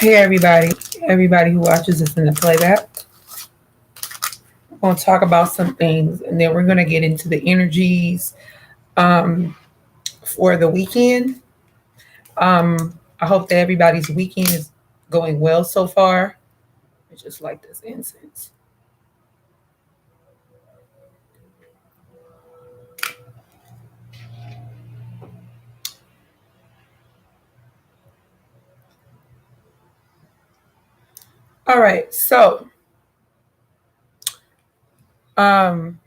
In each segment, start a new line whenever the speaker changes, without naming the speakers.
Hey everybody who watches this in the playback. We're going to talk about some things and then we're going to get into the energies um, for the weekend. I hope that everybody's weekend is going well so far. I just like this incense. All right, so um,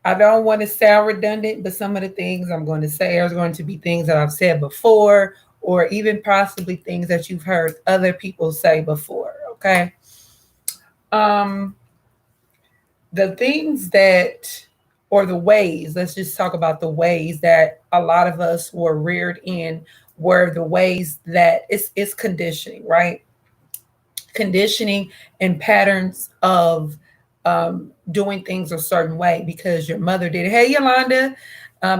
I don't want to sound redundant, but some of the things I'm going to say are going to be things that I've said before, or even possibly things that you've heard other people say before. Okay. Um, the things that, or the ways, let's just talk about the ways that a lot of us were reared in, were the ways that it's conditioning, right? Conditioning and patterns of doing things a certain way because your mother did it. Hey, Yolanda,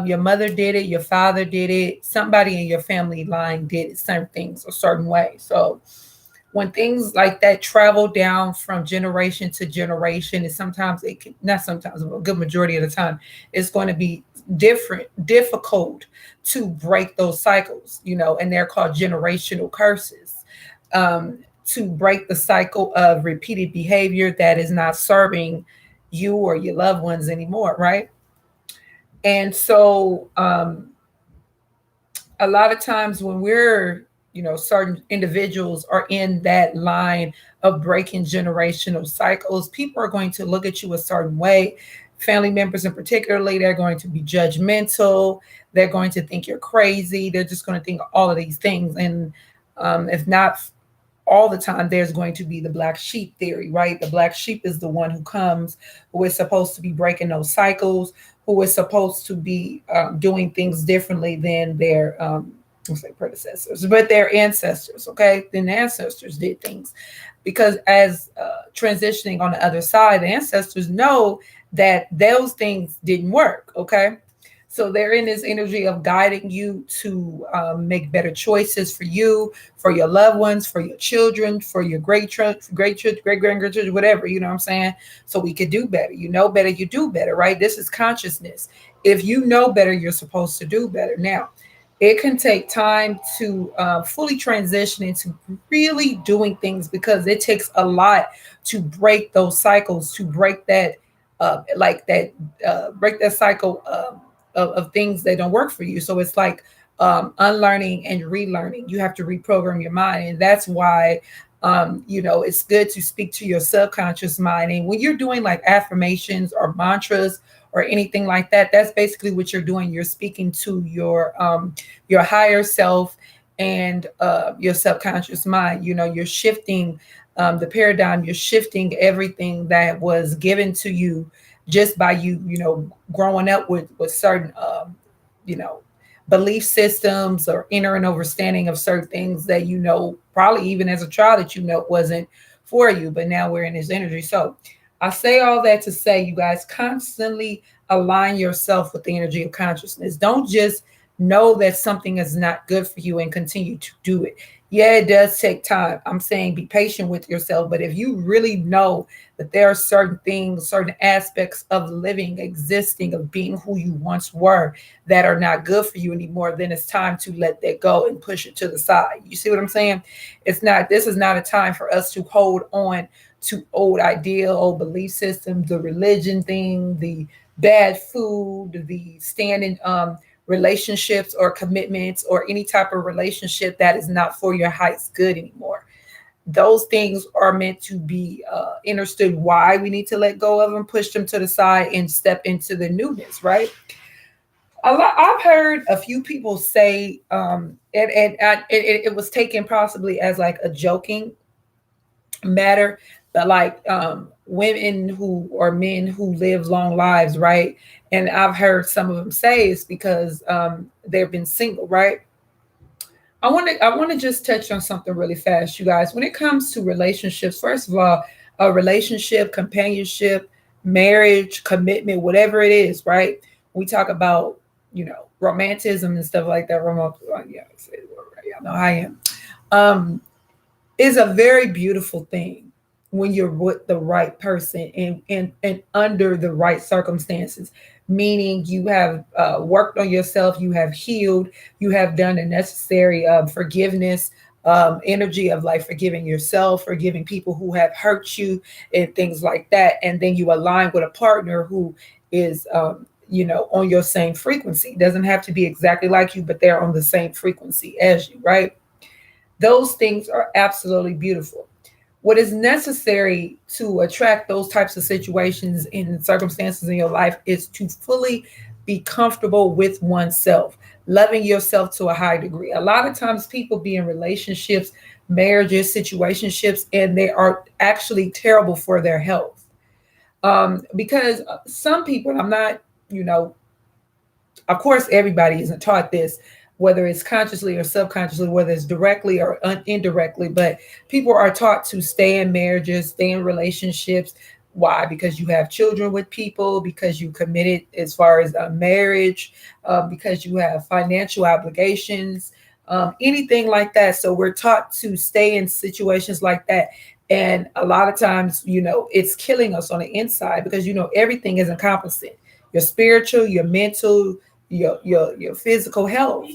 your mother did it, your father did it, somebody in your family line did certain things a certain way. So when things like that travel down from generation to generation, and sometimes it can, not sometimes, but a good majority of the time, it's going to be difficult to break those cycles, and they're called generational curses. Um, to break the cycle of repeated behavior that is not serving you or your loved ones anymore, right? And so a lot of times when we're, certain individuals are in that line of breaking generational cycles, people are going to look at you a certain way. Family members in particularly, they're going to be judgmental. They're going to think you're crazy. They're just going to think all of these things. And if not all the time, there's going to be the black sheep theory, right? The black sheep is the one who comes, who is supposed to be breaking those cycles, who is supposed to be doing things differently than their let's say predecessors, but their ancestors. Okay, then the ancestors did things because as transitioning on the other side, the ancestors know that those things didn't work. Okay, so they're in this energy of guiding you to make better choices for you, for your loved ones, for your children, for your great grandchildren, whatever. You know what I'm saying? So we could do better. You know better, you do better, right? This is consciousness. If you know better, you're supposed to do better. Now, it can take time to fully transition into really doing things because it takes a lot to break those cycles, to break that, break that cycle. Of things that don't work for you. So it's like unlearning and relearning. You have to reprogram your mind. And that's why, it's good to speak to your subconscious mind. And when you're doing like affirmations or mantras or anything like that, that's basically what you're doing. You're speaking to your higher self and your subconscious mind. You're shifting the paradigm, you're shifting everything that was given to you just by you growing up with certain you know belief systems or inner and understanding of certain things that probably even as a child that wasn't for you, but now we're in this energy. So I say all that to say, you guys, constantly align yourself with the energy of consciousness. Don't just know that something is not good for you and continue to do it. Yeah, it does take time. I'm saying be patient with yourself, but if you really know that there are certain things, certain aspects of living, existing, of being who you once were that are not good for you anymore, then it's time to let that go and push it to the side. You see what I'm saying? This is not a time for us to hold on to old idea, old belief systems, the religion thing, the bad food, the standing relationships or commitments or any type of relationship that is not for your highest good anymore. Those things are meant to be understood why we need to let go of them, push them to the side, and step into the newness, right? I've heard a few people say, it was taken possibly as like a joking matter, but like women who or men who live long lives, right? And I've heard some of them say it's because they've been single, right? I want to just touch on something really fast, you guys. When it comes to relationships, first of all, a relationship, companionship, marriage, commitment, whatever it is, right? We talk about romanticism and stuff like that. Yeah, I say the word right. Y'all know I am. um, is a very beautiful thing when you're with the right person and under the right circumstances, meaning you have worked on yourself, you have healed, you have done the necessary forgiveness, energy of like forgiving yourself, forgiving people who have hurt you and things like that, and then you align with a partner who is on your same frequency. Doesn't have to be exactly like you, but they're on the same frequency as you, right? Those things are absolutely beautiful. What is necessary to attract those types of situations and circumstances in your life is to fully be comfortable with oneself, loving yourself to a high degree. A lot of times people be in relationships, marriages, situationships, and they are actually terrible for their health. Because some people, I'm not, you know, of course, everybody isn't taught this, whether it's consciously or subconsciously, whether it's directly or indirectly, but people are taught to stay in marriages, stay in relationships. Why? Because you have children with people, because you committed as far as a marriage, because you have financial obligations, anything like that. So we're taught to stay in situations like that. And a lot of times, it's killing us on the inside because, everything is encompassing your spiritual, your mental, your physical health.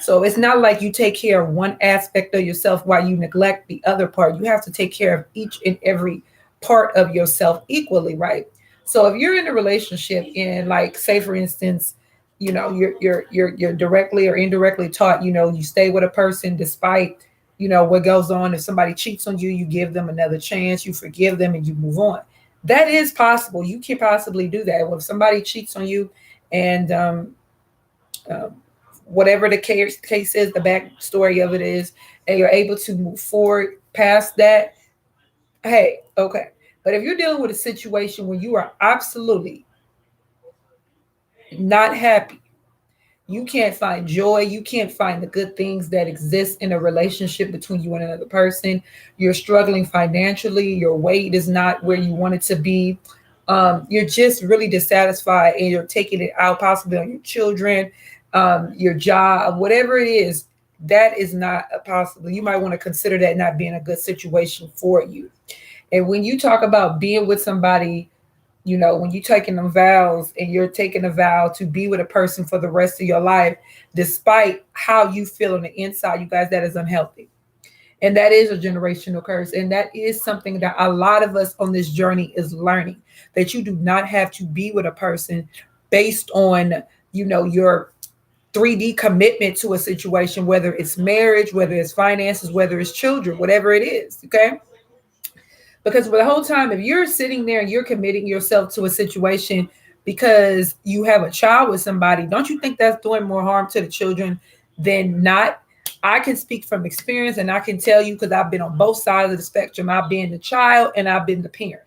So it's not like you take care of one aspect of yourself while you neglect the other part. You have to take care of each and every part of yourself equally, right? So if you're in a relationship and, like, say for instance, you're directly or indirectly taught, you stay with a person despite what goes on. If somebody cheats on you, you give them another chance, you forgive them, and you move on. That is possible. You can possibly do that. Well, if somebody cheats on you, and uh, whatever the case is, the backstory of it is, and you're able to move forward past that, hey, okay. But if you're dealing with a situation where you are absolutely not happy, you can't find joy, you can't find the good things that exist in a relationship between you and another person, you're struggling financially, your weight is not where you want it to be, you're just really dissatisfied, and you're taking it out possibly on your children, your job, whatever it is, that is not a possible. You might want to consider that not being a good situation for you. And when you talk about being with somebody, when you're taking them vows and you're taking a vow to be with a person for the rest of your life, despite how you feel on the inside, you guys, that is unhealthy. And that is a generational curse. And that is something that a lot of us on this journey is learning, that you do not have to be with a person based on, your 3D commitment to a situation, whether it's marriage, whether it's finances, whether it's children, whatever it is. Okay. Because for the whole time, if you're sitting there and you're committing yourself to a situation because you have a child with somebody, don't you think that's doing more harm to the children than not? I can speak from experience, and I can tell you, because I've been on both sides of the spectrum. I've been the child and I've been the parent.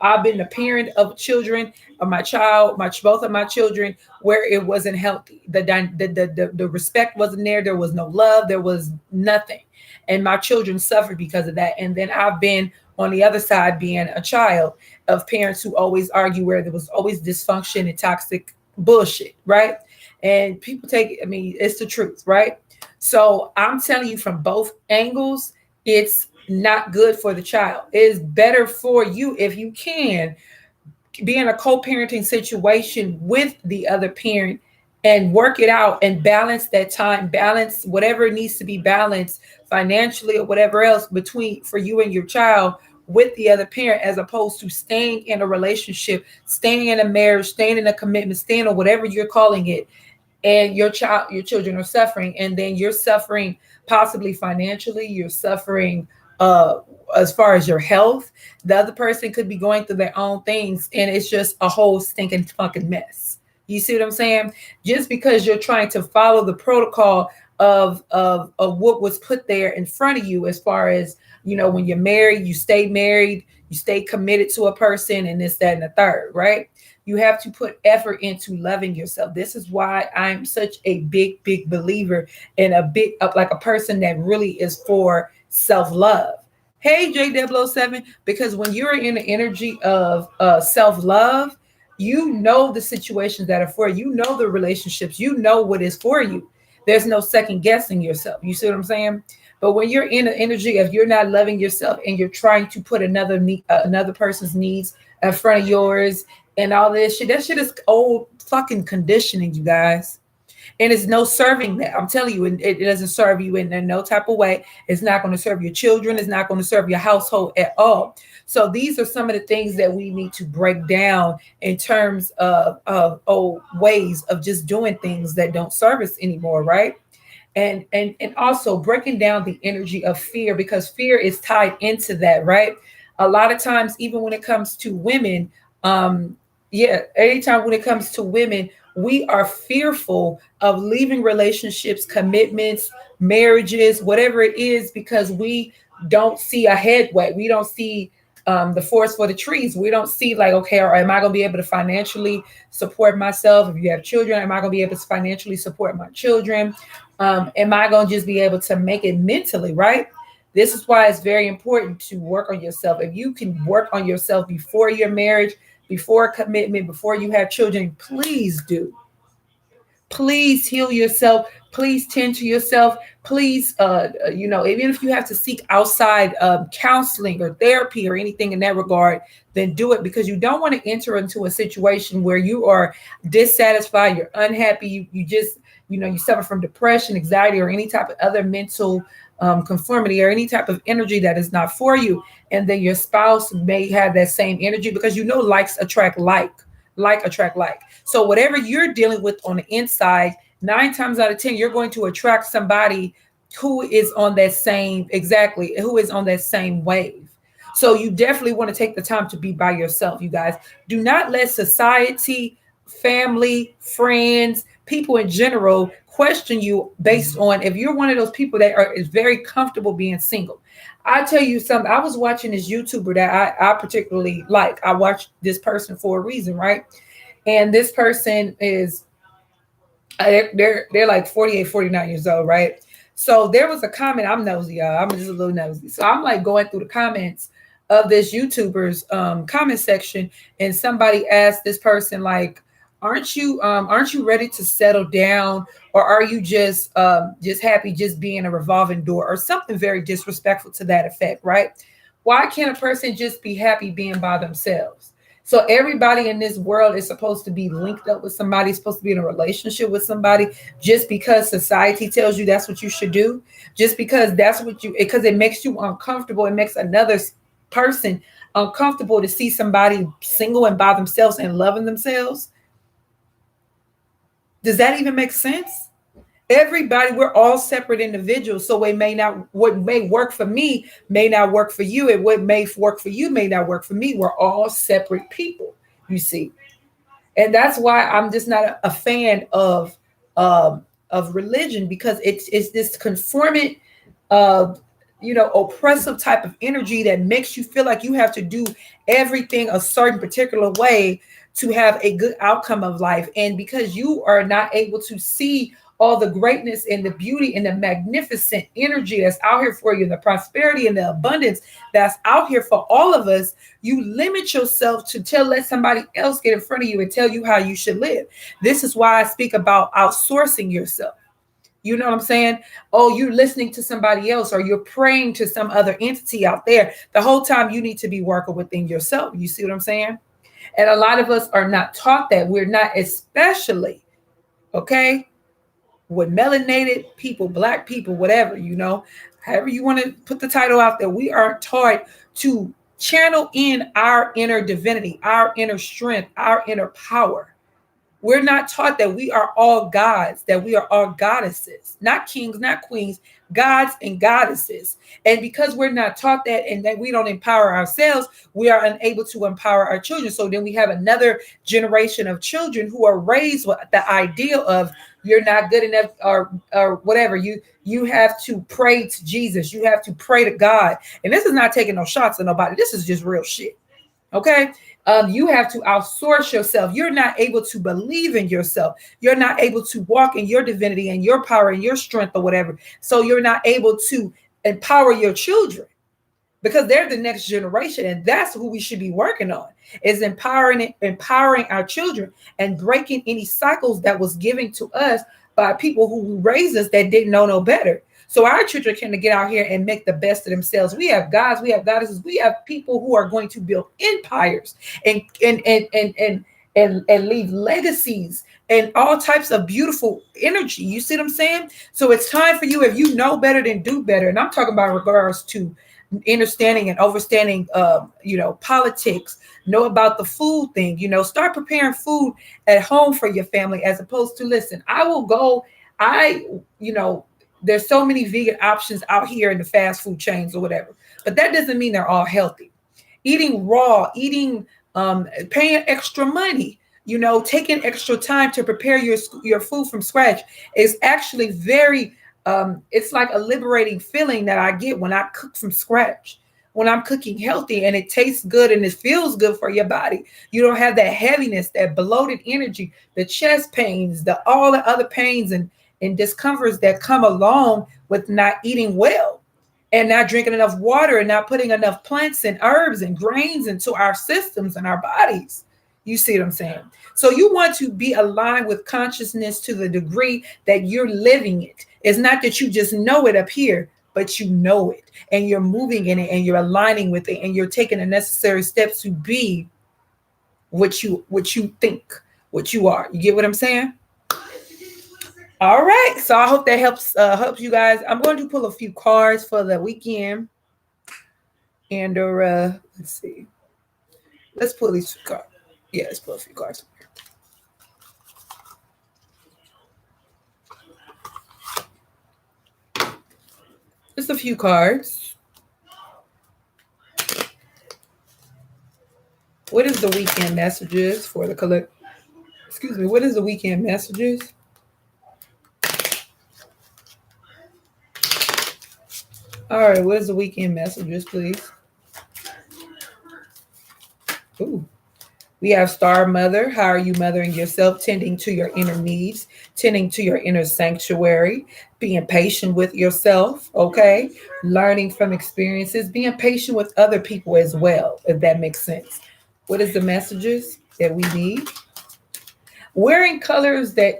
I've been the parent of children, of my child, both of my children, where it wasn't healthy. The respect wasn't there. There was no love. There was nothing. And my children suffered because of that. And then I've been on the other side, being a child of parents who always argue, where there was always dysfunction and toxic bullshit, right? And people it's the truth, right? So I'm telling you, from both angles, it's not good for the child. It is better for you if you can be in a co-parenting situation with the other parent and work it out and balance that time, balance whatever needs to be balanced financially or whatever else between for you and your child with the other parent, as opposed to staying in a relationship, staying in a marriage, staying in a commitment, staying or whatever you're calling it, and your children are suffering, and then you're suffering possibly financially, you're suffering as far as your health. The other person could be going through their own things, and it's just a whole stinking fucking mess. You see what I'm saying? Just because you're trying to follow the protocol of what was put there in front of you, as far as, when you're married, you stay committed to a person, and this, that, and the third, right? You have to put effort into loving yourself. This is why I'm such a big, big believer in like a person that really is for self-love. Hey, J007, because when you're in the energy of self-love, the situations that are for you, the relationships, what is for you. There's no second guessing yourself. You see what I'm saying? But when you're in the energy of you're not loving yourself and you're trying to put another person's needs in front of yours and all this shit, that shit is old fucking conditioning, you guys. And it's no serving that. I'm telling you, it doesn't serve you in no type of way. It's not going to serve your children. It's not going to serve your household at all. So these are some of the things that we need to break down in terms of old ways of just doing things that don't serve us anymore, right? And also breaking down the energy of fear, because fear is tied into that, right? A lot of times, even when it comes to women, yeah, anytime when it comes to women, we are fearful of leaving relationships, commitments, marriages, whatever it is, because we don't see a headway. We don't see the forest for the trees. We don't see like, okay, or am I going to be able to financially support myself? If you have children, am I going to be able to financially support my children? Am I going to just be able to make it mentally, right? This is why it's very important to work on yourself. If you can work on yourself before your marriage, before commitment, before you have children, please do. Please heal yourself. Please tend to yourself. Please, even if you have to seek outside counseling or therapy or anything in that regard, then do it, because you don't want to enter into a situation where you are dissatisfied, you're unhappy, you just, you suffer from depression, anxiety, or any type of other mental conformity or any type of energy that is not for you. And then your spouse may have that same energy, because likes attract like attract like. So whatever you're dealing with on the inside, 9 times out of 10, you're going to attract somebody who is on that same, exactly, who is on that same wave. So you definitely want to take the time to be by yourself, you guys. Do not let society, family, friends, people in general question you based on if you're one of those people that is very comfortable being single. I tell you something. I was watching this YouTuber that I particularly like. I watched this person for a reason, right? And this person is they're like 48, 49 years old, right? So there was a comment. I'm nosy, y'all. I'm just a little nosy. So I'm like going through the comments of this YouTuber's comment section, and somebody asked this person like, aren't you ready to settle down, or are you just happy just being a revolving door, or something very disrespectful to that effect, right? Why can't a person just be happy being by themselves? So everybody in this world is supposed to be linked up with somebody, supposed to be in a relationship with somebody, just because society tells you that's what you should do, just because because it makes you uncomfortable. It makes another person uncomfortable to see somebody single and by themselves and loving themselves. Does that even make sense? Everybody, we're all separate individuals. So what may work for me may not work for you. And what may work for you may not work for me. We're all separate people, you see. And that's why I'm just not a fan of religion, because it's this conformant, oppressive type of energy that makes you feel like you have to do everything a certain particular way to have a good outcome of life. And because you are not able to see all the greatness and the beauty and the magnificent energy that's out here for you, the prosperity and the abundance that's out here for all of us, you limit yourself to let somebody else get in front of you and tell you how you should live. This is why I speak about outsourcing yourself. You know what I'm saying? Oh, you're listening to somebody else, or you're praying to some other entity out there. The whole time you need to be working within yourself. You see what I'm saying? And a lot of us are not taught that. We're not, especially, okay, with melanated people, black people, whatever, however you want to put the title out there, we aren't taught to channel in our inner divinity, our inner strength, our inner power. We're not taught that we are all gods, that we are all goddesses, not kings, not queens, gods and goddesses. And because we're not taught that, and that we don't empower ourselves, we are unable to empower our children. So then we have another generation of children who are raised with the idea of you're not good enough, or whatever. You have to pray to Jesus. You have to pray to God. And this is not taking no shots at nobody. This is just real shit. Okay. You have to outsource yourself. You're not able to believe in yourself. You're not able to walk in your divinity and your power and your strength or whatever. So you're not able to empower your children, because they're the next generation. And that's who we should be working on, is empowering our children and breaking any cycles that was given to us by people who raised us that didn't know no better. So our children can get out here and make the best of themselves. We have gods, we have goddesses, we have people who are going to build empires and and leave legacies and all types of beautiful energy. You see what I'm saying? So it's time for you, if you know better, then do better. And I'm talking about in regards to understanding and overstanding, politics. Know about the food thing. Start preparing food at home for your family, as opposed to, listen, I will go. I, there's so many vegan options out here in the fast food chains or whatever, but that doesn't mean they're all healthy. Eating raw, paying extra money, taking extra time to prepare your food from scratch is actually very, it's like a liberating feeling that I get when I cook from scratch, when I'm cooking healthy and it tastes good and it feels good for your body. You don't have that heaviness, that bloated energy, the chest pains, all the other pains and discomforts that come along with not eating well and not drinking enough water and not putting enough plants and herbs and grains into our systems and our bodies. You see what I'm saying? So you want to be aligned with consciousness to the degree that you're living it. It's not that you just know it up here, but you know it and you're moving in it and you're aligning with it and you're taking the necessary steps to be what you think, what you are. You get what I'm saying? All right. So I hope that helps you guys. I'm going to pull a few cards for the weekend. And let's see. Let's pull these cards. Yeah, let's pull a few cards. Just a few cards. What is the weekend messages for the collect? Excuse me. What is the weekend messages? All right. What is the weekend messages, please? Ooh. We have Star Mother. How are you mothering yourself? Tending to your inner needs, tending to your inner sanctuary, being patient with yourself, okay? Learning from experiences, being patient with other people as well, if that makes sense. What is the messages that we need? Wearing colors that,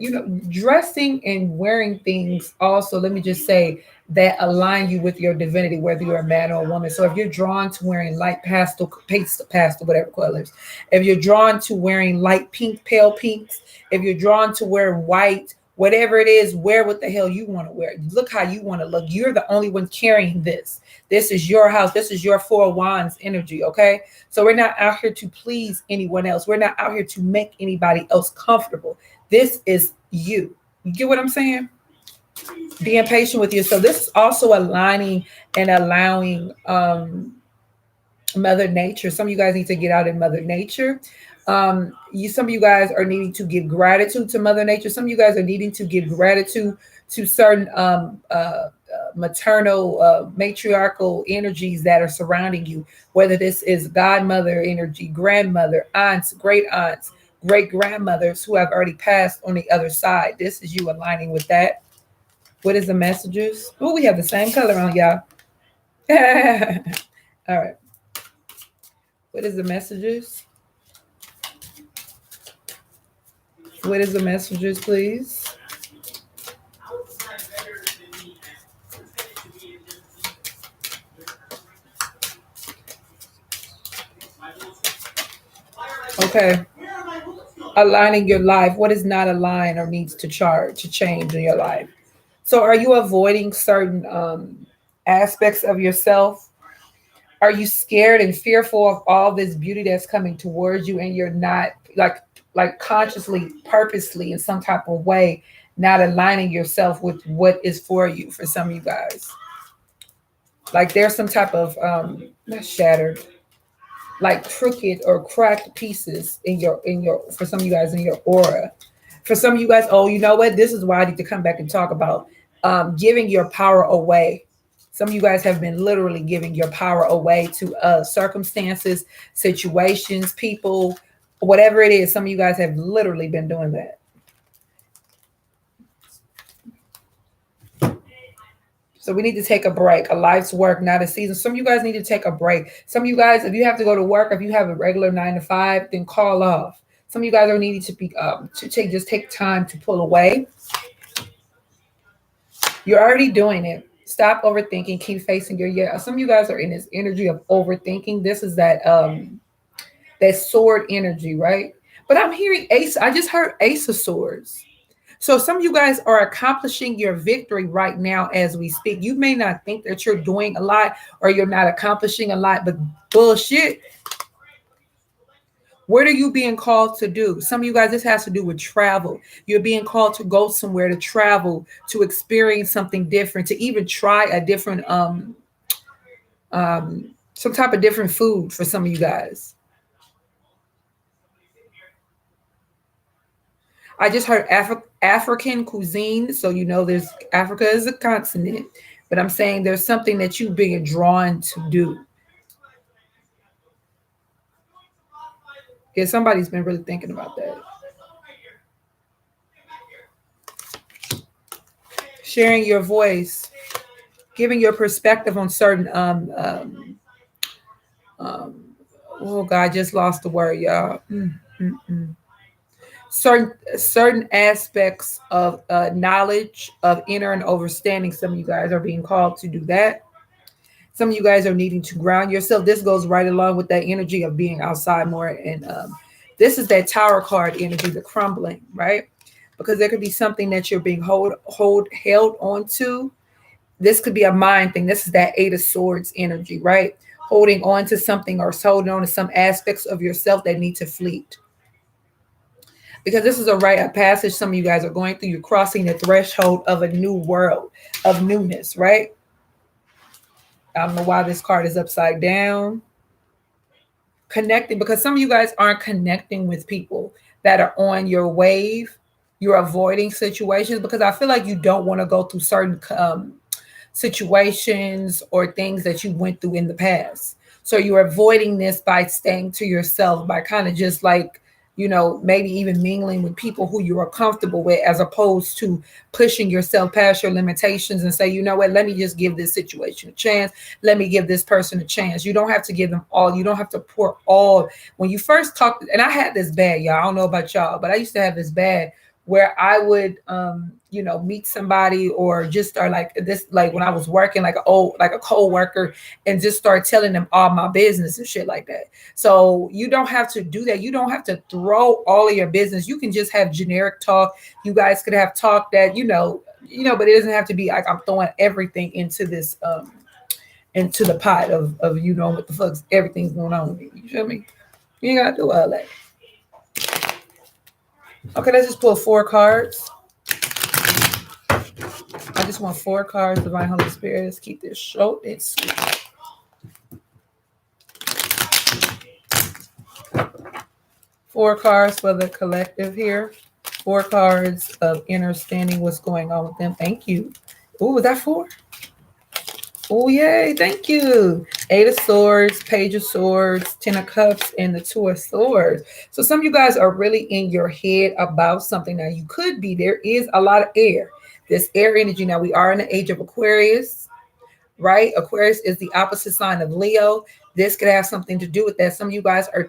dressing and wearing things also, let me just say, that align you with your divinity, whether you're a man or a woman. So if you're drawn to wearing light pastel, whatever colors, if you're drawn to wearing light pink, pale pinks, if you're drawn to wear white, whatever it is, wear what the hell you want to wear. Look how you want to look. You're the only one carrying this. This is your house. This is your Four of Wands energy, okay? So we're not out here to please anyone else. We're not out here to make anybody else comfortable. This is you. You get what I'm saying? Being patient with you. So this is also aligning and allowing Mother Nature. Some of you guys need to get out in Mother Nature. Some of you guys are needing to give gratitude to Mother Nature. Some of you guys are needing to give gratitude to certain maternal, matriarchal energies that are surrounding you, whether this is godmother energy, grandmother, aunts, great grandmothers who have already passed on the other side. This is you aligning with that. What is the messages? Oh, we have the same color on, y'all. All right. What is the messages? What is the messages, please? Okay. Aligning your life. What is not aligned or needs to change in your life? So are you avoiding certain aspects of yourself? Are you scared and fearful of all this beauty that's coming towards you and you're not like consciously, purposely in some type of way, not aligning yourself with what is for you for some of you guys? Like there's some type of not shattered, like crooked or cracked pieces in your for some of you guys in your aura. For some of you guys, oh, you know what? This is why I need to come back and talk about giving your power away. Some of you guys have been literally giving your power away to circumstances, situations, people, whatever it is. Some of you guys have literally been doing that. So we need to take a break, a life's work, not a season. Some of you guys need to take a break. Some of you guys, if you have to go to work, if you have a regular 9 to 5, then call off. Some of you guys are needing to be take time to pull away You're already doing it. Stop overthinking. Keep facing your yeah. Some of you guys are in this energy of overthinking. This is that sword energy, right? But I'm hearing ace. I just heard ace of swords. So some of you guys are accomplishing your victory right now as we speak. You may not think that you're doing a lot or you're not accomplishing a lot, but bullshit. What are you being called to do? Some of you guys, this has to do with travel. You're being called to go somewhere, to travel, to experience something different, to even try a different some type of different food for some of you guys. I just heard African cuisine, so you know there's Africa is a continent, but I'm saying there's something that you being drawn to do. Yeah, somebody's been really thinking about that. Sharing your voice, giving your perspective on certain oh God, I just lost the word, y'all. Certain aspects of knowledge of inner and overstanding. Some of you guys are being called to do that. Some of you guys are needing to ground yourself. This goes right along with that energy of being outside more. And this is that tower card energy, the crumbling, right? Because there could be something that you're being held on to. This could be a mind thing. This is that Eight of Swords energy, right? Holding on to something or holding on to some aspects of yourself that need to fleet. Because this is a rite of passage some of you guys are going through. You're crossing the threshold of a new world, of newness, right? I don't know why this card is upside down. Connecting, because some of you guys aren't connecting with people that are on your wave. You're avoiding situations because I feel like you don't want to go through certain situations or things that you went through in the past. So you're avoiding this by staying to yourself, by kind of just like, you know, maybe even mingling with people who you are comfortable with, as opposed to pushing yourself past your limitations and say, you know what, let me just give this situation a chance. Let me give this person a chance. You don't have to give them all. You don't have to pour all. When you first talk, and I had this bad, y'all, I don't know about y'all, but I used to have this bad where I would, you know, meet somebody or just start like this, like when I was working like a co-worker, and just start telling them all my business and shit like that. So you don't have to do that. You don't have to throw all of your business. You can just have generic talk. You guys could have talk that, you know, but it doesn't have to be like I'm throwing everything into this, into the pot of you know what the fuck's everything's going on with me. You feel me? You ain't gotta do all that. Okay, let's just pull 4 cards. I just want 4 cards. Divine Holy Spirit, let's keep this short and sweet. 4 cards for the collective here. 4 cards of understanding what's going on with them. Thank you. Oh, was that 4? Oh, yay. Thank you. 8 of Swords, Page of Swords, 10 of Cups, and the 2 of Swords. So some of you guys are really in your head about something. Now, you could be. There is a lot of air. This air energy. Now, we are in the age of Aquarius, right? Aquarius is the opposite sign of Leo. This could have something to do with that. Some of you guys are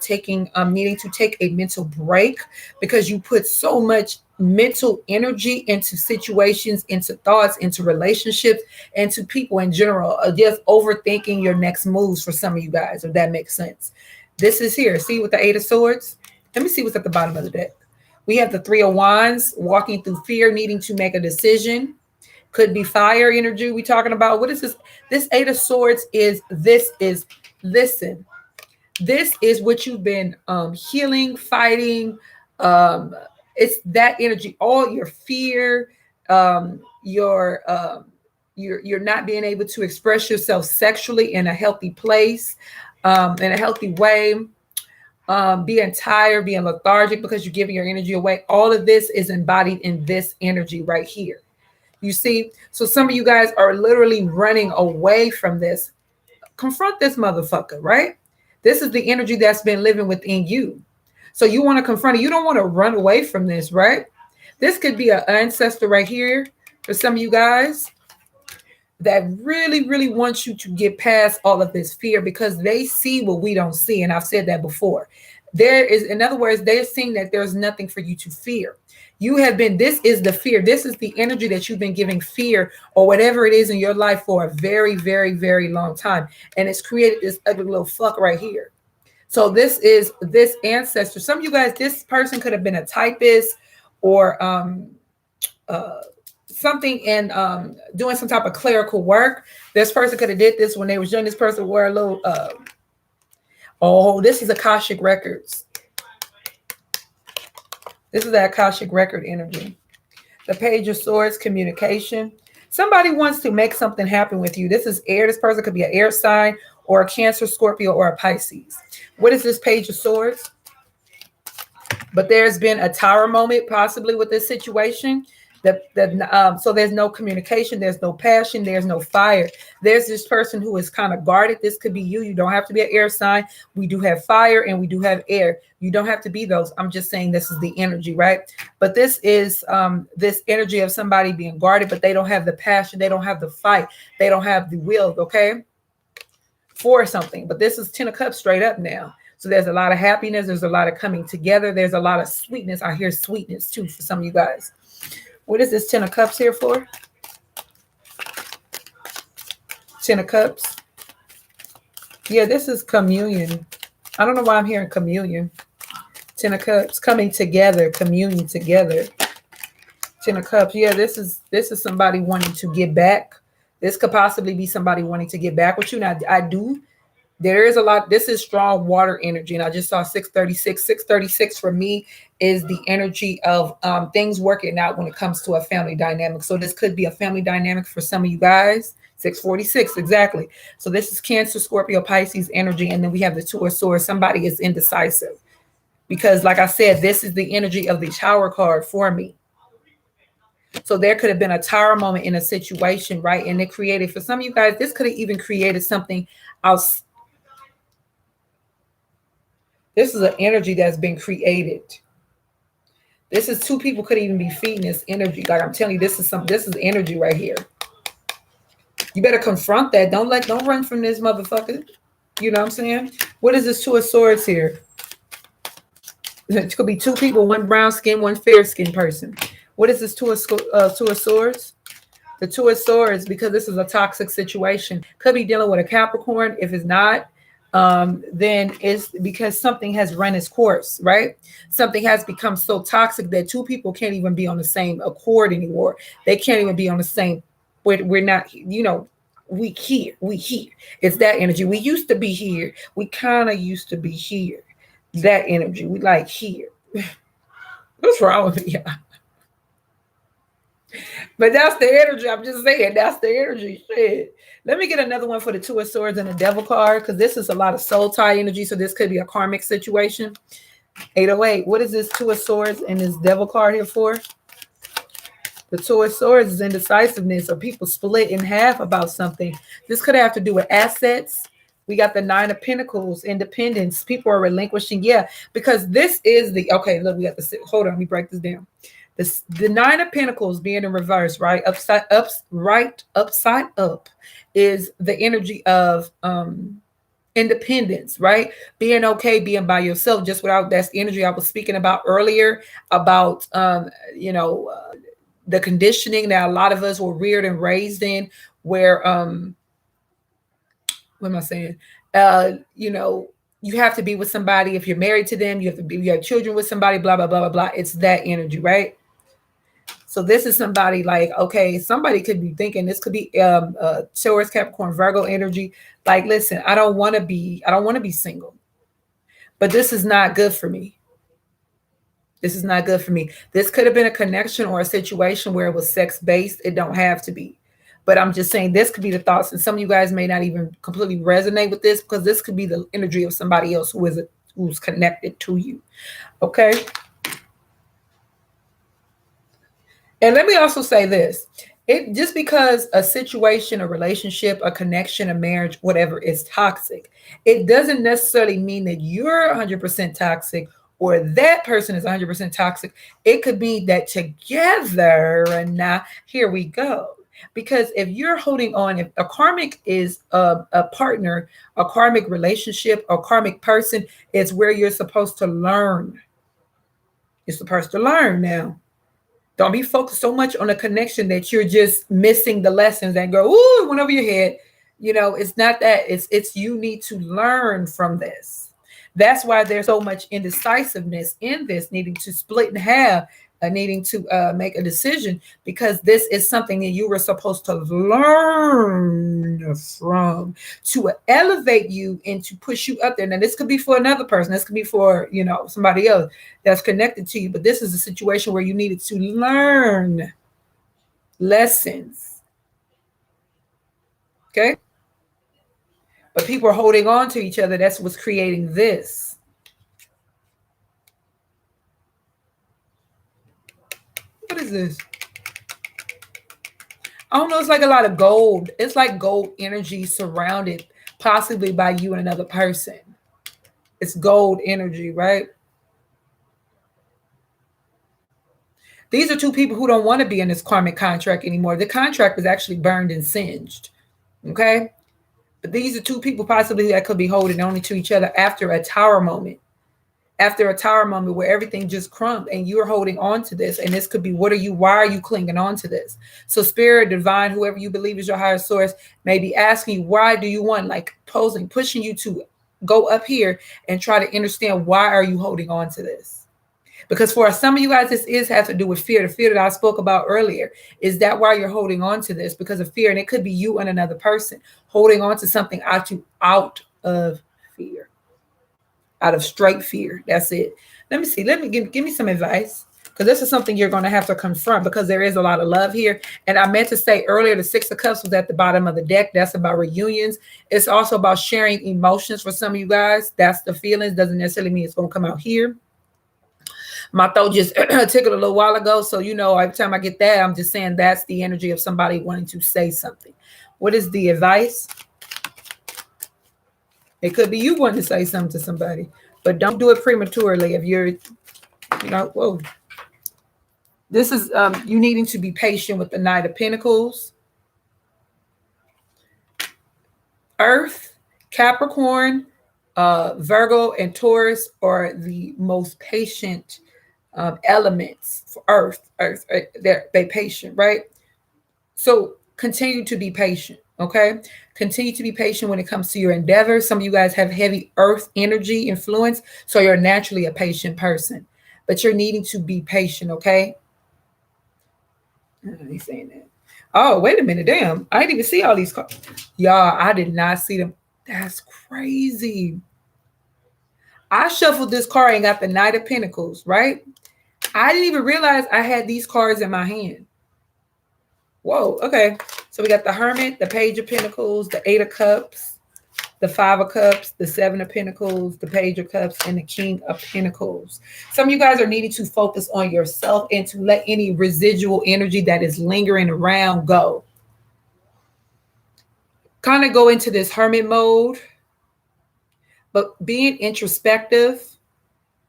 needing to take a mental break because you put so much mental energy into situations, into thoughts, into relationships, and to people in general. Just overthinking your next moves for some of you guys, if that makes sense. This is here. See with the 8 of Swords? Let me see what's at the bottom of the deck. We have the 3 of Wands, walking through fear, needing to make a decision. Could be fire energy we talking about. What is this? This 8 of Swords is, listen, this is what you've been healing, fighting. It's that energy, all your fear, your you're not being able to express yourself sexually in a healthy place, in a healthy way. Being tired, being lethargic because you're giving your energy away. All of this is embodied in this energy right here. You see, so some of you guys are literally running away from this. Confront this motherfucker, right? This is the energy that's been living within you. So you want to confront it. You don't want to run away from this, right? This could be an ancestor right here for some of you guys that really, really wants you to get past all of this fear because they see what we don't see. And I've said that before. There is, in other words, they're seeing that there's nothing for you to fear. You have been, this is the fear. This is the energy that you've been giving fear or whatever it is in your life for a very, very, very long time. And it's created this ugly little fuck right here. So this is this ancestor. Some of you guys, this person could have been a typist or something in doing some type of clerical work. This person could have did this when they was young. This person wore a little, oh, this is Akashic Records. This is the Akashic Record energy. The Page of Swords, communication. Somebody wants to make something happen with you. This is air. This person could be an air sign or a Cancer, Scorpio, or a Pisces. What is this Page of Swords? But there's been a tower moment possibly with this situation. So there's no communication, there's no passion, there's no fire. There's this person who is kind of guarded. This could be you. You don't have to be an air sign. We do have fire and we do have air. You don't have to be those. I'm just saying this is the energy, right? But this is this energy of somebody being guarded, but they don't have the passion. They don't have the fight. They don't have the will, okay? For something. But this is 10 of Cups straight up now. So there's a lot of happiness. There's a lot of coming together. There's a lot of sweetness. I hear sweetness too for some of you guys. What is this 10 of Cups here for? 10 of Cups. Yeah, this is communion. I don't know why I'm hearing communion. 10 of Cups, coming together, communion together. 10 of Cups. Yeah, this is somebody wanting to get back. This could possibly be somebody wanting to get back with you. Now, there is a lot. This is strong water energy. And I just saw 636. 636 for me is the energy of things working out when it comes to a family dynamic. So this could be a family dynamic for some of you guys. 646, exactly. So this is Cancer, Scorpio, Pisces energy. And then we have the Two of Swords. Somebody is indecisive. Because like I said, this is the energy of the Tower card for me. So there could have been a tower moment in a situation, right? And it created, for some of you guys, this could have even created something else. This is an energy that's been created. This is two people could even be feeding this energy. Like I'm telling you, this is energy right here. You better confront that. Don't run from this motherfucker. You know what I'm saying? What is this Two of Swords here? It could be two people, one brown skin, one fair skin person. What is this Two of Swords? The Two of Swords, because this is a toxic situation, could be dealing with a Capricorn. If it's not, then it's because something has run its course, right? Something has become so toxic that two people can't even be on the same accord anymore. They can't even be on the same. We're not, we here. It's that energy. We used to be here. We kind of used to be here. That energy. We like here. What's wrong with me? But that's the energy. I'm just saying, that's the energy. Shit. Let me get another one for the Two of Swords and the Devil card, because this is a lot of soul tie energy. So this could be a karmic situation. 808. What is this Two of Swords and this Devil card here for? The Two of Swords is indecisiveness, or people split in half about something. This could have to do with assets. We got the Nine of Pentacles, independence. People are relinquishing. Yeah, because this is the, okay, look, we got the, hold on, let me break this down. The Nine of Pentacles being in reverse, right? Upside up is the energy of independence, right? Being okay, being by yourself, just without, that's the energy I was speaking about earlier about, the conditioning that a lot of us were reared and raised in, where, what am I saying? You have to be with somebody. If you're married to them, you have children with somebody, blah, blah, blah, blah, blah. It's that energy, right? So this is somebody like, okay, somebody could be thinking this could be Taurus, Capricorn, Virgo energy. Like, listen, I don't want to be single, but this is not good for me. This is not good for me. This could have been a connection or a situation where it was sex-based. It don't have to be. But I'm just saying this could be the thoughts. And some of you guys may not even completely resonate with this, because this could be the energy of somebody else who's connected to you. Okay. And let me also say this. Just because a situation, a relationship, a connection, a marriage, whatever is toxic, it doesn't necessarily mean that you're 100% toxic or that person is 100% toxic. It could be that together, and now here we go. Because if you're holding on, if a karmic is a partner, a karmic relationship, a karmic person, is where you're supposed to learn. You're supposed to learn now. Don't be focused so much on a connection that you're just missing the lessons and go, ooh, it went over your head. You know, it's not that. It's you need to learn from this. That's why there's so much indecisiveness in this, needing to split in half, needing to make a decision, because this is something that you were supposed to learn from to elevate you and to push you up there. Now, this could be for another person. This could be for, you know, somebody else that's connected to you. But this is a situation where you needed to learn lessons. Okay? But people are holding on to each other. That's what's creating this. What is this? I don't know. It's like a lot of gold. It's like gold energy surrounded possibly by you and another person. It's gold energy, right? These are two people who don't want to be in this karmic contract anymore. The contract was actually burned and singed. Okay? But these are two people possibly that could be holding on to each other after a tower moment. After a tower moment where everything just crumbled and you're holding on to this. And this could be, why are you clinging on to this? So spirit, divine, whoever you believe is your higher source, may be asking you, why do you want, like pushing you to go up here and try to understand, why are you holding on to this? Because for some of you guys, this has to do with fear. The fear that I spoke about earlier. Is that why you're holding on to this? Because of fear. And it could be you and another person holding on to something out of fear. Out of straight fear. That's it. Let me see. Let me give me some advice, because this is something you're going to have to confront, because there is a lot of love here. And I meant to say earlier, the Six of Cups was at the bottom of the deck. That's about reunions. It's also about sharing emotions for some of you guys. That's the feelings. Doesn't necessarily mean it's going to come out here. My throat just tickled a little while ago. So, you know, every time I get that, I'm just saying that's the energy of somebody wanting to say something. What is the advice? It could be you wanting to say something to somebody, but don't do it prematurely. If you're, you know, whoa. This is you needing to be patient with the Knight of Pentacles. Earth, Capricorn, Virgo, and Taurus are the most patient elements for Earth. They're patient, right? So continue to be patient. Okay. Continue to be patient when it comes to your endeavors. Some of you guys have heavy earth energy influence. So you're naturally a patient person, but you're needing to be patient. Okay. He's saying that. Oh, wait a minute. Damn. I didn't even see all these cards. Y'all, I did not see them. That's crazy. I shuffled this card and got the Knight of Pentacles, right? I didn't even realize I had these cards in my hand. Whoa, okay. So we got the Hermit, the Page of Pentacles, the Eight of Cups, the Five of Cups, the Seven of Pentacles, the Page of Cups, and the King of Pentacles. Some of you guys are needing to focus on yourself and to let any residual energy that is lingering around go. Kind of go into this hermit mode, but being introspective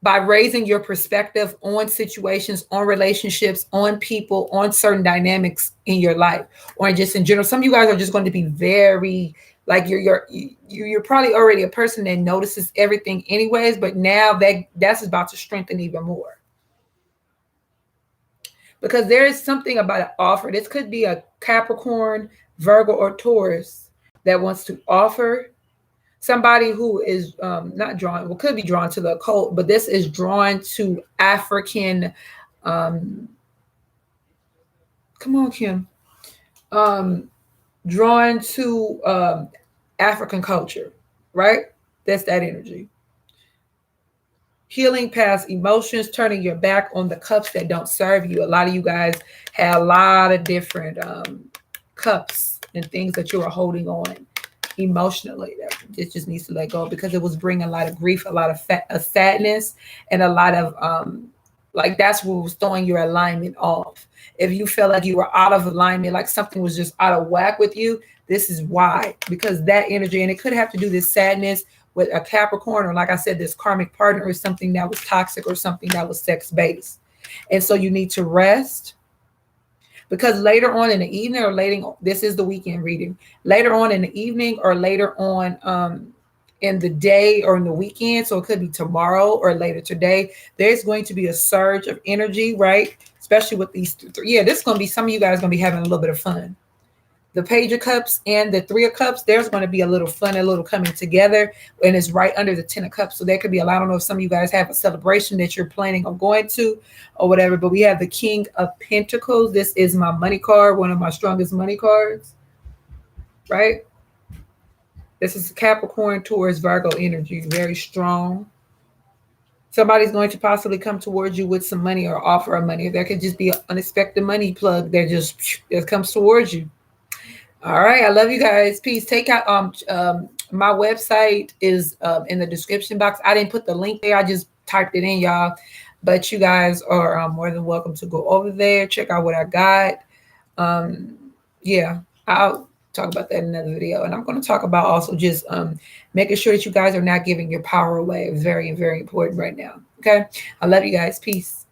by raising your perspective on situations, on relationships, on people, on certain dynamics in your life, or just in general. Some of you guys are just going to be very, like you're probably already a person that notices everything anyways, but now that's about to strengthen even more. Because there is something about an offer. This could be a Capricorn, Virgo, or Taurus that wants to offer. Somebody who is not drawn, well, could be drawn to the occult, but this is drawn to African. Come on, Kim. Drawn to African culture, right? That's that energy. Healing past emotions, turning your back on the cups that don't serve you. A lot of you guys have a lot of different cups and things that you are holding on emotionally. It just needs to let go, because it was bringing a lot of grief, a lot of sadness, and a lot of like that's what was throwing your alignment off. If you felt like you were out of alignment, like something was just out of whack with you, this is why. Because that energy, and it could have to do this sadness with a Capricorn, or like I said, this karmic partner, or something that was toxic, or something that was sex based. And so you need to rest. because later on in the evening or later, this is the weekend reading, later on in the evening or later on in the day or in the weekend, so it could be tomorrow or later today, there's going to be a surge of energy, right? Especially with these three. Yeah, this is going to be, some of you guys going to be having a little bit of fun. The Page of Cups and the Three of Cups, there's going to be a little fun, a little coming together, and it's right under the Ten of Cups. So there could be a lot. I don't know if some of you guys have a celebration that you're planning on going to or whatever, but we have the King of Pentacles. This is my money card, one of my strongest money cards, right? This is Capricorn, Taurus, Virgo energy, very strong. Somebody's going to possibly come towards you with some money or offer of money. There could just be an unexpected money plug that comes towards you. All right, I love you guys. Peace. Take out my website is in the description box. I didn't put the link there. I just typed it in, y'all. But you guys are more than welcome to go over there, check out what I got. Yeah, I'll talk about that in another video. And I'm going to talk about also just making sure that you guys are not giving your power away. It's very, very important right now. Okay. I love you guys. Peace.